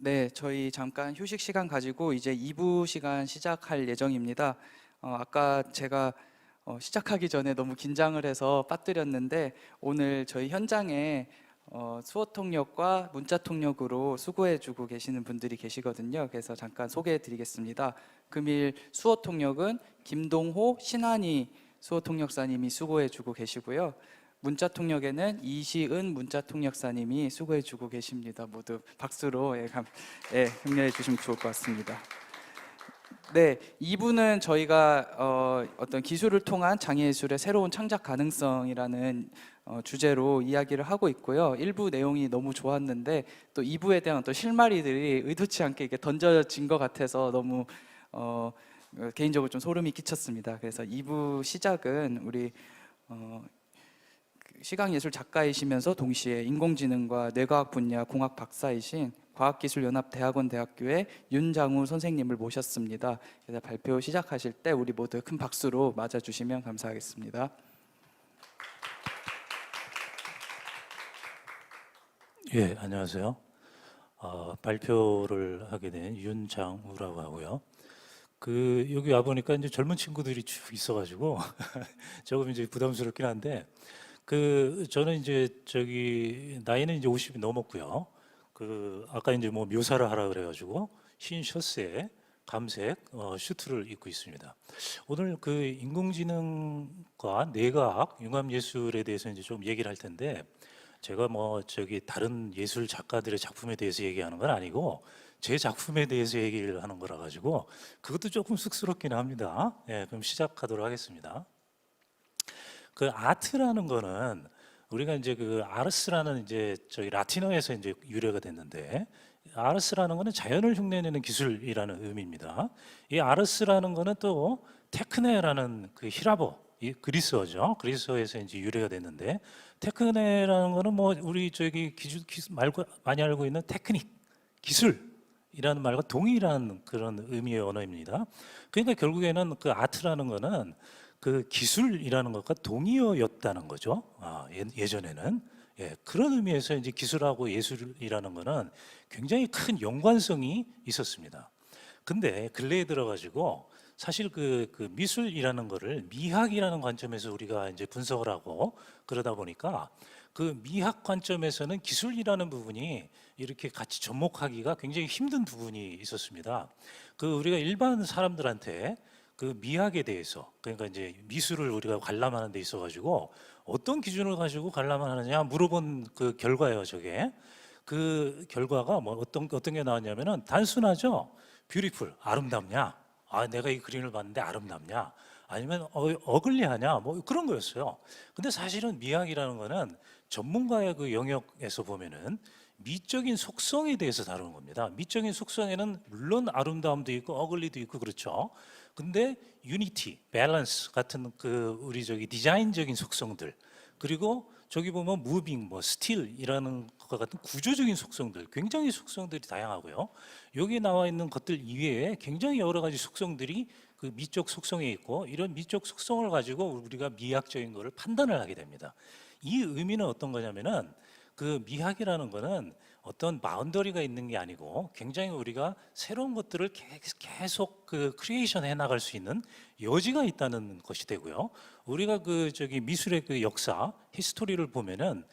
네, 저희 잠깐 휴식 시간 가지고 이제 2부 시간 시작할 예정입니다. 아까 제가 시작하기 전에 너무 긴장을 해서 빠뜨렸는데 오늘 저희 현장에 수어통역과 문자통역으로 수고해주고 계시는 분들이 계시거든요. 그래서 잠깐 소개해드리겠습니다. 금일 수어통역은 김동호, 신한희 수어통역사님이 수고해주고 계시고요. 문자통역에는 이시은 문자통역사님이 수고해주고 계십니다. 모두 박수로 격려해 주시면 좋을 것 같습니다. 네, 2부는 저희가 어떤 기술을 통한 장애예술의 새로운 창작 가능성이라는 주제로 이야기를 하고 있고요. 1부 내용이 너무 좋았는데 또 2부에 대한 어떤 실마리들이 의도치 않게 이렇게 던져진 것 같아서 너무 개인적으로 좀 소름이 끼쳤습니다. 그래서 2부 시작은 우리 시각예술 작가이시면서 동시에 인공지능과 뇌과학 분야 공학 박사이신 과학기술연합대학원 대학교의 윤장우 선생님을 모셨습니다. 그래서 발표 시작하실 때 우리 모두 큰 박수로 맞아주시면 감사하겠습니다. 예, 안녕하세요. 발표를 하게 된 윤장우라고 하고요. 여기 와 보니까 이제 젊은 친구들이 쭉 있어가지고 조금 이제 부담스럽긴 한데 저는 이제 나이는 이제 50이 넘었고요. 아까 이제 뭐 묘사를 하라 그래가지고 흰 셔츠에 감색 슈트를 입고 있습니다. 오늘 인공지능과 뇌과학, 융합예술에 대해서 이제 좀 얘기를 할 텐데 제가 다른 예술 작가들의 작품에 대해서 얘기하는 건 아니고 제 작품에 대해서 얘기를 하는 거라 가지고 그것도 조금 쑥스럽긴 합니다. 예, 그럼 시작하도록 하겠습니다. 아트라는 거는 우리가 이제 아르스라는 이제 라틴어에서 이제 유래가 됐는데 아르스라는 거는 자연을 흉내내는 기술이라는 의미입니다. 이 아르스라는 거는 또 테크네라는 히라보 이 그리스어죠. 그리스어에서 이제 유래가 됐는데 테크네라는 거는 뭐 우리 기술 말고 많이 알고 있는 테크닉 기술이라는 말과 동일한 그런 의미의 언어입니다. 그러니까 결국에는 아트라는 거는 기술이라는 것과 동의어였다는 거죠. 예전에는 그런 의미에서 이제 기술하고 예술이라는 거는 굉장히 큰 연관성이 있었습니다. 근데 근래에 들어가지고 사실 미술이라는 거를 미학이라는 관점에서 우리가 이제 분석을 하고 그러다 보니까 미학 관점에서는 기술이라는 부분이 이렇게 같이 접목하기가 굉장히 힘든 부분이 있었습니다. 우리가 일반 사람들한테 미학에 대해서 그러니까 이제 미술을 우리가 관람하는 데 있어 가지고 어떤 기준을 가지고 관람하느냐 물어본 결과예요. 저게 결과가 뭐 어떤 게 나왔냐면은 단순하죠. 뷰티풀 아름답냐? 내가 이 그림을 봤는데 아름답냐? 아니면 어글리하냐? 뭐 그런 거였어요. 근데 사실은 미학이라는 거는 전문가의 영역에서 보면은 미적인 속성에 대해서 다루는 겁니다. 미적인 속성에는 물론 아름다움도 있고 어글리도 있고 그렇죠. 근데 유니티, 밸런스 같은 우리 디자인적인 속성들 그리고 저기 보면 무빙, 뭐 스틸이라는 것 같은 구조적인 속성들 굉장히 속성들이 다양하고요. 여기 나와 있는 것들 이외에 굉장히 여러 가지 속성들이 미적 속성에 있고 이런 미적 속성을 가지고 우리가 미학적인 것을 판단을 하게 됩니다. 이 의미는 어떤 거냐면은 미학이라는 거는 어떤 바운더리가 있는 게 아니고 굉장히 우리가 새로운 것들을 계속 크리에이션 해 나갈 수 있는 여지가 있다는 것이 되고요. 우리가 미술의 역사, 히스토리를 보면은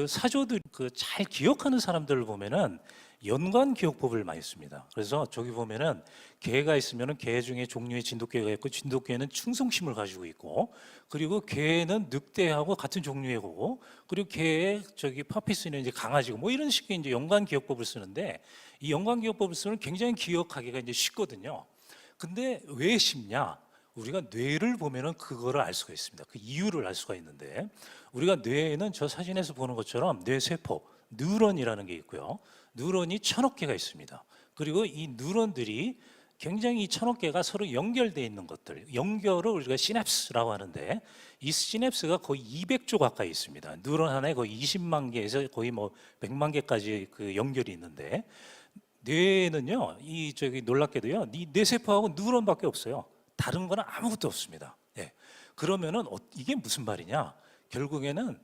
사조들 잘 기억하는 사람들을 보면은 연관 기억법을 많이 씁니다. 그래서 저기 보면은 개가 있으면은 개 중에 종류의 진돗개가 있고 진돗개는 충성심을 가지고 있고 그리고 개는 늑대하고 같은 종류의 거고 그리고 개의 파피스는 이제 강아지고 뭐 이런 식의 이제 연관 기억법을 쓰는데 이 연관 기억법을 쓰면 굉장히 기억하기가 이제 쉽거든요. 근데 왜 쉽냐? 우리가 뇌를 보면은 그거를 알 수가 있습니다. 그 이유를 알 수가 있는데 우리가 뇌에는 저 사진에서 보는 것처럼 뇌세포, 뉴런이라는 게 있고요. 뉴런이 1000억 개가 있습니다. 그리고 이 뉴런들이 굉장히 1000억 개가 서로 연결되어 있는 것들, 연결을 우리가 시냅스라고 하는데 이 시냅스가 거의 200조 가까이 있습니다. 뉴런 하나에 거의 20만 개에서 거의 뭐 100만 개까지 연결이 있는데 뇌에는요, 놀랍게도요, 이 뇌세포하고 뉴런밖에 없어요. 다른 거는 아무것도 없습니다. 예. 그러면은 이게 무슨 말이냐? 결국에는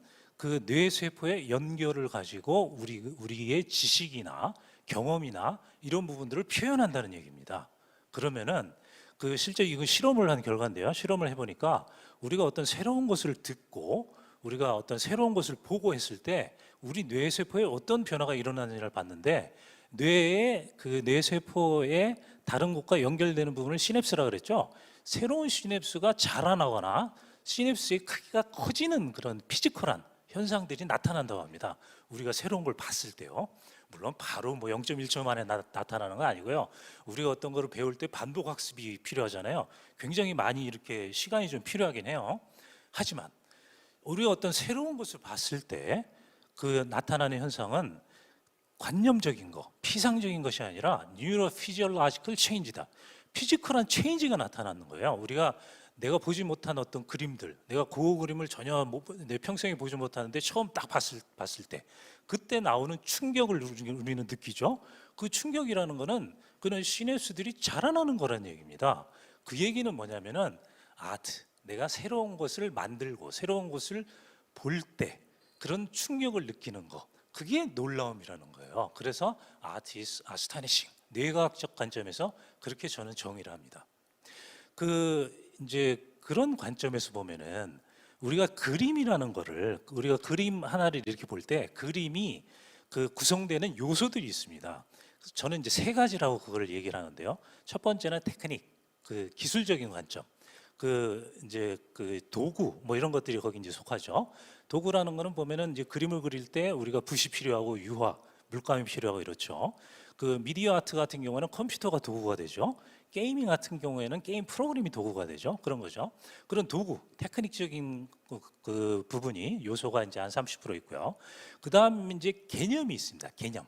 뇌세포의 연결을 가지고 우리의 지식이나 경험이나 이런 부분들을 표현한다는 얘기입니다. 그러면은 그 실제 이거 실험을 한 결과인데요. 실험을 해보니까 우리가 어떤 새로운 것을 듣고 우리가 어떤 새로운 것을 보고 했을 때 우리 뇌세포에 어떤 변화가 일어나는지를 봤는데 뇌의 그 뇌세포의 다른 곳과 연결되는 부분을 시냅스라 그랬죠. 새로운 시냅스가 자라나거나 시냅스의 크기가 커지는 그런 피지컬한 현상들이 나타난다고 합니다. 우리가 새로운 걸 봤을 때요. 물론 바로 뭐 0.1초 만에 나타나는 건 아니고요. 우리가 어떤 거를 배울 때 반복 학습이 필요하잖아요. 굉장히 많이 이렇게 시간이 좀 필요하긴 해요. 하지만 우리가 어떤 새로운 것을 봤을 때 그 나타나는 현상은 관념적인 거, 피상적인 것이 아니라 뉴로피지올로지컬 체인지다. 피지컬한 체인지가 나타나는 거예요. 우리가 내가 보지 못한 어떤 그림들, 내가 그 그림을 전혀 내 평생에 보지 못하는데 처음 딱 봤을 때 그때 나오는 충격을 우리는 느끼죠. 그 충격이라는 거는 그런 시냅스들이 자라나는 거란 얘기입니다. 그 얘기는 뭐냐면은 아트, 내가 새로운 것을 만들고 새로운 것을 볼 때 그런 충격을 느끼는 거, 그게 놀라움이라는 거예요. 그래서 art is astonishing. 뇌과학적 관점에서 그렇게 저는 정의를 합니다. 그 이제 그런 관점에서 보면은 우리가 그림이라는 거를 우리가 그림 하나를 이렇게 볼 때 그림이 그 구성되는 요소들이 있습니다. 그래서 저는 이제 세 가지라고 그걸 얘기를 하는데요. 첫 번째는 테크닉, 그 기술적인 관점. 그 이제 그 도구 뭐 이런 것들이 거기 이제 속하죠. 도구라는 거는 보면은 이제 그림을 그릴 때 우리가 붓이 필요하고 유화, 물감이 필요하고 이렇죠. 그 미디어 아트 같은 경우는 컴퓨터가 도구가 되죠. 게이밍 같은 경우에는 게임 프로그램이 도구가 되죠. 그런 거죠. 그런 도구, 테크닉적인 그 부분이 요소가 이제 한 30% 있고요. 그다음 이제 개념이 있습니다. 개념,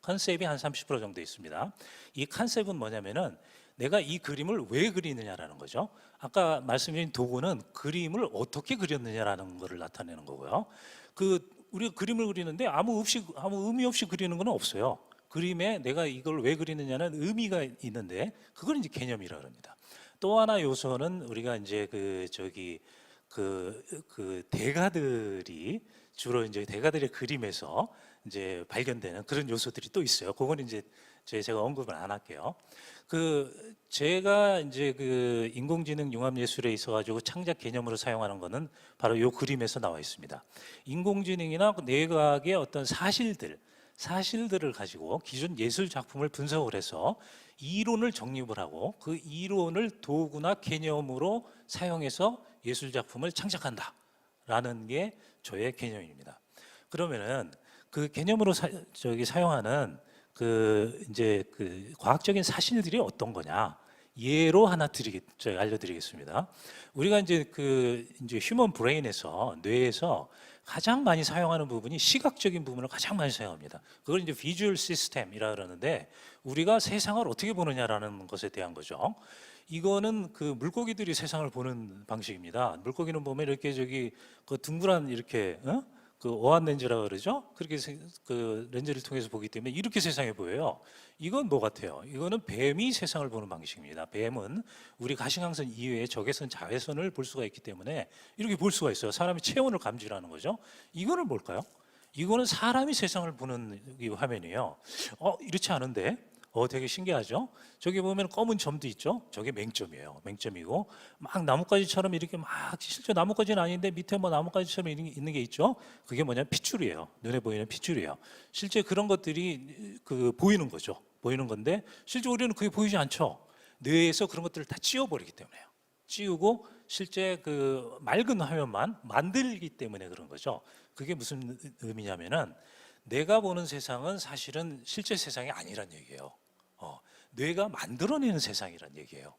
컨셉이 한 30% 정도 있습니다. 이 컨셉은 뭐냐면은 내가 이 그림을 왜 그리느냐라는 거죠. 아까 말씀드린 도구는 그림을 어떻게 그렸느냐라는 것을 나타내는 거고요. 그 우리가 그림을 그리는데 아무 의미 없이 그리는 건 없어요. 그림에 내가 이걸 왜 그리느냐는 의미가 있는데 그걸 이제 개념이라고 합니다. 또 하나 요소는 우리가 이제 그 대가들이 주로 이제 대가들의 그림에서 이제 발견되는 그런 요소들이 또 있어요. 그건 이제 제가 언급을 안 할게요. 그 제가 이제 그 인공지능 융합예술에 있어가지고 창작 개념으로 사용하는 거는 바로 요 그림에서 나와 있습니다. 인공지능이나 뇌과학의 어떤 사실들을 가지고 기존 예술 작품을 분석을 해서 이론을 정립을 하고 그 이론을 도구나 개념으로 사용해서 예술 작품을 창작한다라는 게 저의 개념입니다. 그러면은 그 개념으로 사용하는 그 이제 그 과학적인 사실들이 어떤 거냐? 예로 하나 알려드리겠습니다. 우리가 이제 그 이제 휴먼 브레인에서 뇌에서 가장 많이 사용하는 부분이 시각적인 부분을 가장 많이 사용합니다. 그걸 이제 비주얼 시스템이라 그러는데 우리가 세상을 어떻게 보느냐라는 것에 대한 거죠. 이거는 그 물고기들이 세상을 보는 방식입니다. 물고기는 보면 이렇게 그 둥그란 이렇게 그 어안 렌즈라 그러죠. 그렇게 그 렌즈를 통해서 보기 때문에 이렇게 세상이 보여요. 이건 뭐 같아요? 이거는 뱀이 세상을 보는 방식입니다. 뱀은 우리 가시광선 이외에 적외선, 자외선을 볼 수가 있기 때문에 이렇게 볼 수가 있어요. 사람이 체온을 감지하는 거죠. 이거는 뭘까요? 이거는 사람이 세상을 보는 이 화면이에요. 이렇지 않은데? 되게 신기하죠? 저기 보면 검은 점도 있죠? 저게 맹점이에요. 맹점이고 막 나뭇가지처럼 이렇게 막 실제 나뭇가지는 아닌데 밑에 뭐 나뭇가지처럼 있는 게 있죠? 그게 뭐냐면 핏줄이에요. 눈에 보이는 핏줄이에요. 실제 그런 것들이 그 보이는 거죠. 보이는 건데 실제 우리는 그게 보이지 않죠? 뇌에서 그런 것들을 다 찌워버리기 때문에요. 찌우고 실제 그 맑은 화면만 만들기 때문에 그런 거죠. 그게 무슨 의미냐면은 내가 보는 세상은 사실은 실제 세상이 아니란 얘기예요. 뇌가 만들어내는 세상이란 얘기예요.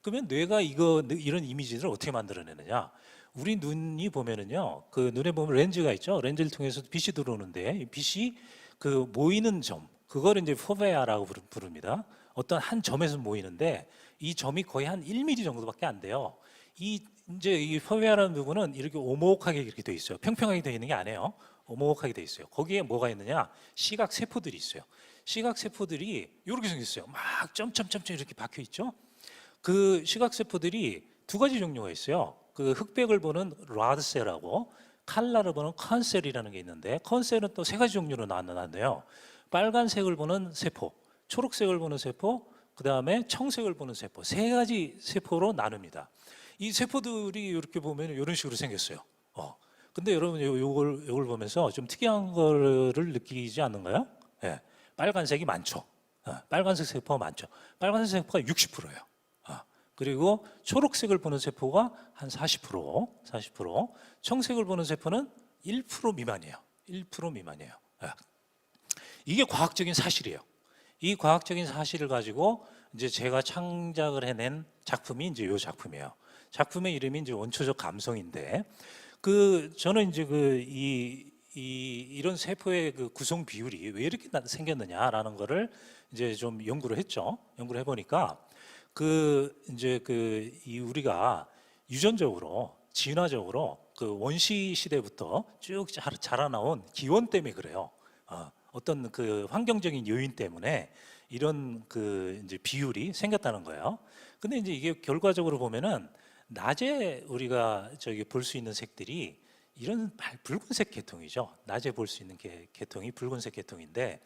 그러면 뇌가 이런 이미지들을 어떻게 만들어내느냐? 우리 눈이 보면은요, 그 눈에 보면 렌즈가 있죠. 렌즈를 통해서 빛이 들어오는데 이 빛이 그 모이는 점, 그걸 이제 포베아라고 부릅니다. 어떤 한 점에서 모이는데 이 점이 거의 한 1mm 정도밖에 안 돼요. 이제 이 포베아라는 부분은 이렇게 오목하게 이렇게 돼 있어요. 평평하게 돼 있는 게 아니에요. 오목하게 돼 있어요. 거기에 뭐가 있느냐? 시각 세포들이 있어요. 시각 세포들이 이렇게 생겼어요. 막 점점점점 이렇게 박혀 있죠. 그 시각 세포들이 두 가지 종류가 있어요. 그 흑백을 보는 라드셀하고 칼라를 보는 컨셀이라는 게 있는데 컨셀은 또 세 가지 종류로 나눠놨는데요. 빨간색을 보는 세포, 초록색을 보는 세포, 그 다음에 청색을 보는 세포, 세 가지 세포로 나눕니다. 이 세포들이 이렇게 보면 이런 식으로 생겼어요. 근데 여러분 요걸 보면서 좀 특이한 거를 느끼지 않는가요? 예, 빨간색이 많죠. 빨간색 세포가 많죠. 빨간색 세포가 60%예요. 그리고 초록색을 보는 세포가 한 40%, 청색을 보는 세포는 1% 미만이에요. 1% 미만이에요. 이게 과학적인 사실이에요. 이 과학적인 사실을 가지고 이제 제가 창작을 해낸 작품이 이제 이 작품이에요. 작품의 이름이 이제 원초적 감성인데, 저는 이제 이런 세포의 그 구성 비율이 왜 이렇게 생겼느냐라는 거를 이제 좀 연구를 했죠. 연구를 해보니까 우리가 유전적으로 진화적으로 그 원시 시대부터 쭉 자라나온 기원 때문에 그래요. 어떤 그 환경적인 요인 때문에 이런 그 이제 비율이 생겼다는 거예요. 근데 이제 이게 결과적으로 보면은 낮에 우리가 볼 수 있는 색들이 이런 붉은색 계통이죠. 낮에 볼 수 있는 계통이 붉은색 계통인데,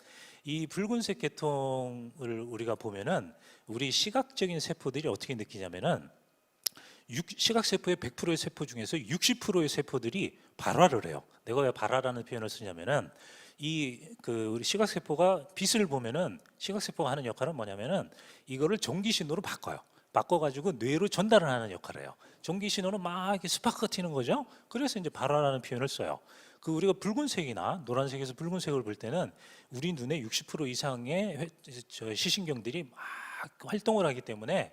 이 붉은색 계통을 우리가 보면은 우리 시각적인 세포들이 어떻게 느끼냐면은 시각 세포의 100%의 세포 중에서 60%의 세포들이 발화를 해요. 내가 왜 발화라는 표현을 쓰냐면은 우리 시각 세포가 빛을 보면은 시각 세포가 하는 역할은 뭐냐면은 이거를 전기 신호로 바꿔가지고 뇌로 전달을 하는 역할을 해요. 전기 신호는 막 이렇게 스파크가 튀는 거죠. 그래서 이제 발화라는 표현을 써요. 우리가 붉은색이나 노란색에서 붉은색을 볼 때는 우리 눈의 60% 이상의 시신경들이 막 활동을 하기 때문에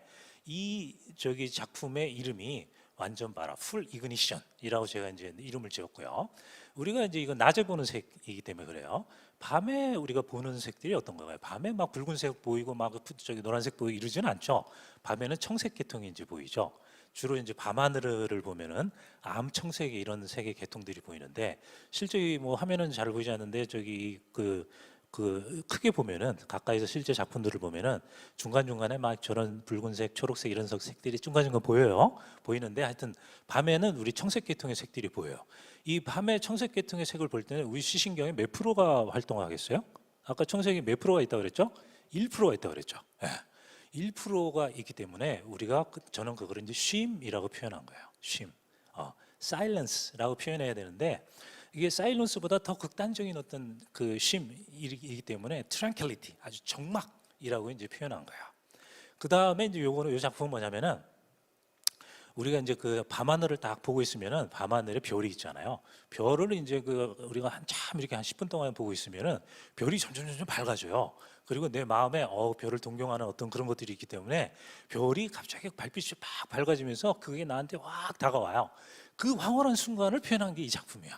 작품의 이름이 완전 발화, 풀 이그니션이라고 제가 이제 이름을 지었고요. 우리가 이제 이건 낮에 보는 색이기 때문에 그래요. 밤에 우리가 보는 색들이 어떤 건가요? 밤에 막 붉은색 보이고 막 노란색 보이고 이러지는 않죠. 밤에는 청색 계통이 이제 보이죠. 주로 이제 밤하늘을 보면은 암청색의 이런 색의 계통들이 보이는데, 실제 뭐 화면은 잘 보이지 않는데 크게 보면은 가까이서 실제 작품들을 보면은 중간중간에 막 저런 붉은색, 초록색 이런 색들이 중간중간 보이는데, 하여튼 밤에는 우리 청색 계통의 색들이 보여요. 이 밤에 청색 계통의 색을 볼 때는 우리 시신경에 몇 프로가 활동하겠어요? 아까 청색이 몇 프로가 있다고 그랬죠? 1%가 있다고 그랬죠. 1%가 있기 때문에 저는 그걸 이제 쉼이라고 표현한 거예요. 쉼. silence라고 표현해야 되는데, 이게 사일런스보다 더 극단적인 어떤 그 쉼이기 때문에 tranquility, 아주 정막이라고 이제 표현한 거예요. 그 다음에 이제 요 작품은 뭐냐면은 우리가 이제 그 밤하늘을 딱 보고 있으면은 밤하늘에 별이 있잖아요. 별을 이제 우리가 한참 이렇게 한 10분 동안 보고 있으면은 별이 점점 밝아져요. 그리고 내 마음에 별을 동경하는 어떤 그런 것들이 있기 때문에 별이 갑자기 별빛이 막 밝아지면서 그게 나한테 확 다가와요. 그 황홀한 순간을 표현한 게 이 작품이에요.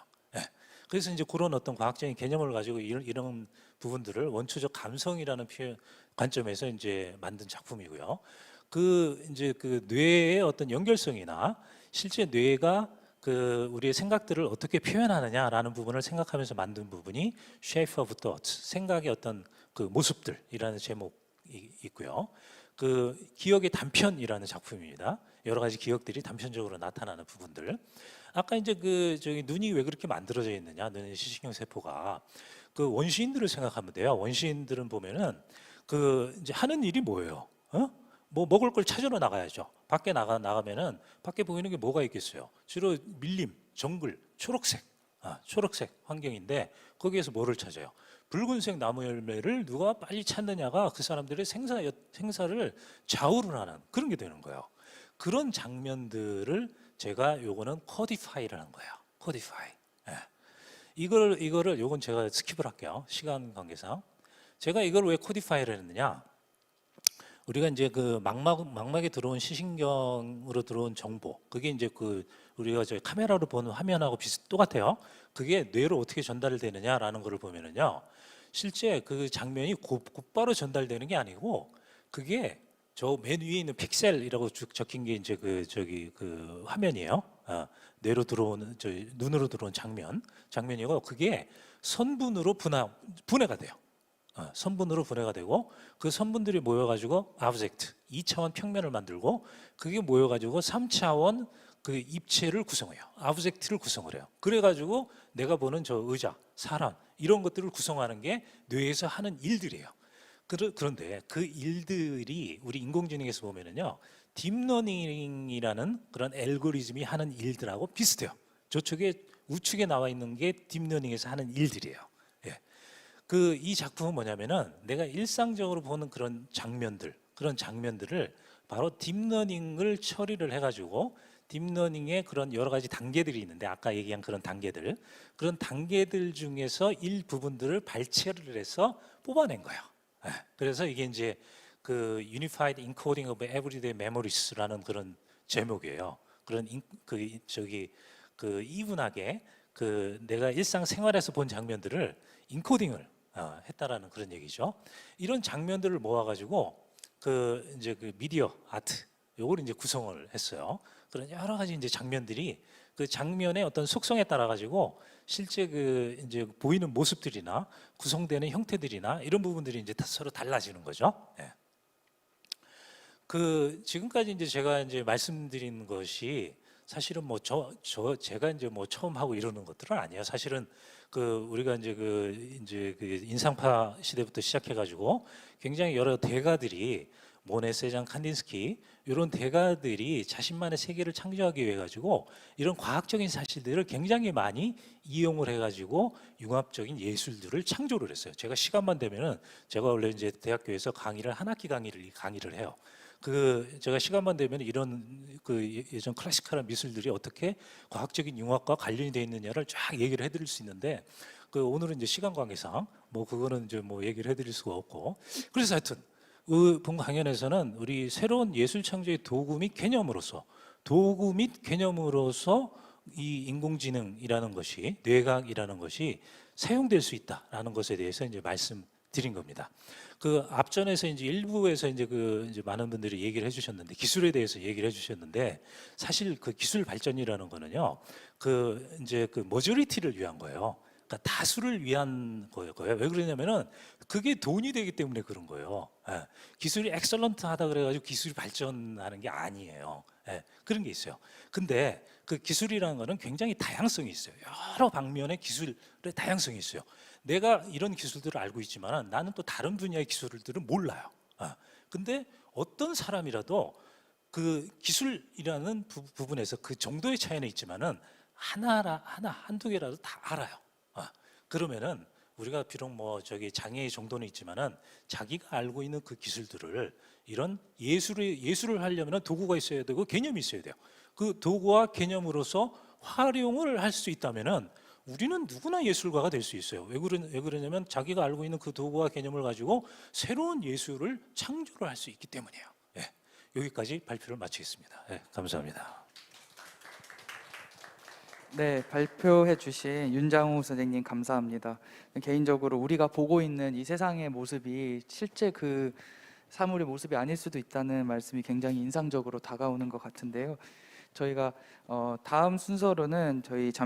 그래서 이제 그런 어떤 과학적인 개념을 가지고 이런 부분들을 원초적 감성이라는 관점에서 이제 만든 작품이고요. 이제 뇌의 어떤 연결성이나 실제 뇌가 우리의 생각들을 어떻게 표현하느냐라는 부분을 생각하면서 만든 부분이 Shape of Thought, 생각의 어떤 모습들이라는 제목이 있고요. 기억의 단편이라는 작품입니다. 여러 가지 기억들이 단편적으로 나타나는 부분들. 아까 이제 눈이 왜 그렇게 만들어져 있느냐, 눈의 시신경 세포가 원시인들을 생각하면 돼요. 원시인들은 보면은 이제 하는 일이 뭐예요? 뭐 먹을 걸 찾으러 나가야죠. 밖에 나가면은 밖에 보이는 게 뭐가 있겠어요? 주로 밀림, 정글, 초록색 환경인데, 거기에서 뭐를 찾아요? 붉은색 나무 열매를 누가 빨리 찾느냐가 그 사람들의 생사를 좌우를 하는 그런 게 되는 거예요. 그런 장면들을 제가 요거는 코디파이라는 거예요. 코디파이. 요건 제가 스킵을 할게요. 시간 관계상. 제가 이걸 왜 코디파이를 했느냐? 우리가 이제 망막에 들어온 시신경으로 들어온 정보, 그게 이제 우리가 카메라로 보는 화면하고 똑같아요. 그게 뇌로 어떻게 전달되느냐라는 거를 보면은요, 실제 그 장면이 곧바로 전달되는 게 아니고, 그게 저 맨 위에 있는 픽셀이라고 적힌 게 이제 화면이에요. 뇌로 들어오는 눈으로 들어온 장면이고, 그게 선분으로 분해가 돼요. 선분으로 분해가 되고 그 선분들이 모여가지고 아브젝트 2차원 평면을 만들고 그게 모여가지고 3차원 그 입체를 구성해요. 아브젝트를 구성을 해요. 그래가지고 내가 보는 저 의자, 사람 이런 것들을 구성하는 게 뇌에서 하는 일들이에요. 그런데 그 일들이 우리 인공지능에서 보면은요, 딥러닝이라는 그런 알고리즘이 하는 일들하고 비슷해요. 저쪽에 우측에 나와 있는 게 딥러닝에서 하는 일들이에요. 예. 이 작품은 뭐냐면은 내가 일상적으로 보는 그런 장면들을 바로 딥러닝을 처리를 해가지고 딥러닝의 그런 여러 가지 단계들이 있는데 아까 얘기한 그런 단계들 중에서 일부분들을 발췌를 해서 뽑아낸 거예요. 예. 그래서 이게 이제 그 Unified Encoding of Everyday Memories라는 그런 제목이에요. 이분하게 내가 일상생활에서 본 장면들을 인코딩을 했다라는 그런 얘기죠. 이런 장면들을 모아가지고 이제 그 미디어 아트 요걸 이제 구성을 했어요. 그런 여러 가지 이제 장면들이 그 장면의 어떤 속성에 따라 가지고 실제 이제 보이는 모습들이나 구성되는 형태들이나 이런 부분들이 이제 다 서로 달라지는 거죠. 예. 지금까지 이제 제가 이제 말씀드린 것이 사실은 뭐 제가 이제 뭐 처음 하고 이러는 것들은 아니에요. 사실은 우리가 이제 인상파 시대부터 시작해가지고 굉장히 여러 대가들이 모네, 세잔, 칸딘스키 이런 대가들이 자신만의 세계를 창조하기 위해 가지고 이런 과학적인 사실들을 굉장히 많이 이용을 해가지고 융합적인 예술들을 창조를 했어요. 제가 시간만 되면은 제가 원래 이제 대학교에서 한 학기 강의를 해요. 제가 시간만 되면 이런 예전 클래시컬한 미술들이 어떻게 과학적인 융합과 관련이 되어 있느냐를 쫙 얘기를 해드릴 수 있는데 오늘은 이제 시간 관계상 뭐 그거는 이제 뭐 얘기를 해드릴 수가 없고 그래서 하여튼 본 강연에서는 우리 새로운 예술 창조의 도구 및 개념으로서 이 인공지능이라는 것이 뇌과학이라는 것이 사용될 수 있다라는 것에 대해서 이제 말씀드린 겁니다. 앞전에서 이제 일부에서 이제 이제 많은 분들이 얘기를 해주셨는데 기술에 대해서 얘기를 해주셨는데 사실 기술 발전이라는 거는요 이제 머저리티를 위한 거예요. 그러니까 다수를 위한 거예요. 왜 그러냐면은 그게 돈이 되기 때문에 그런 거예요. 예. 기술이 엑설런트하다 그래가지고 기술이 발전하는 게 아니에요. 예. 그런 게 있어요. 근데 기술이라는 거는 굉장히 다양성이 있어요. 여러 방면의 기술의 다양성이 있어요. 내가 이런 기술들을 알고 있지만 나는 또 다른 분야의 기술들은 몰라요. 근데 어떤 사람이라도 기술이라는 부분에서 그 정도의 차이는 있지만은 한두 개라도 다 알아요. 그러면은 우리가 비록 뭐 장애의 정도는 있지만은 자기가 알고 있는 그 기술들을 이런 예술을 하려면 도구가 있어야 되고 개념이 있어야 돼요. 그 도구와 개념으로서 활용을 할 수 있다면은 우리는 누구나 예술가가 될 수 있어요. 왜 그러냐면 자기가 알고 있는 그 도구와 개념을 가지고 새로운 예술을 창조를 할 수 있기 때문이에요. 예, 여기까지 발표를 마치겠습니다. 예, 감사합니다. 네, 발표해 주신 윤장우 선생님 감사합니다. 개인적으로 우리가 보고 있는 이 세상의 모습이 실제 그 사물의 모습이 아닐 수도 있다는 말씀이 굉장히 인상적으로 다가오는 것 같은데요. 저희가 다음 순서로는 저희 잠시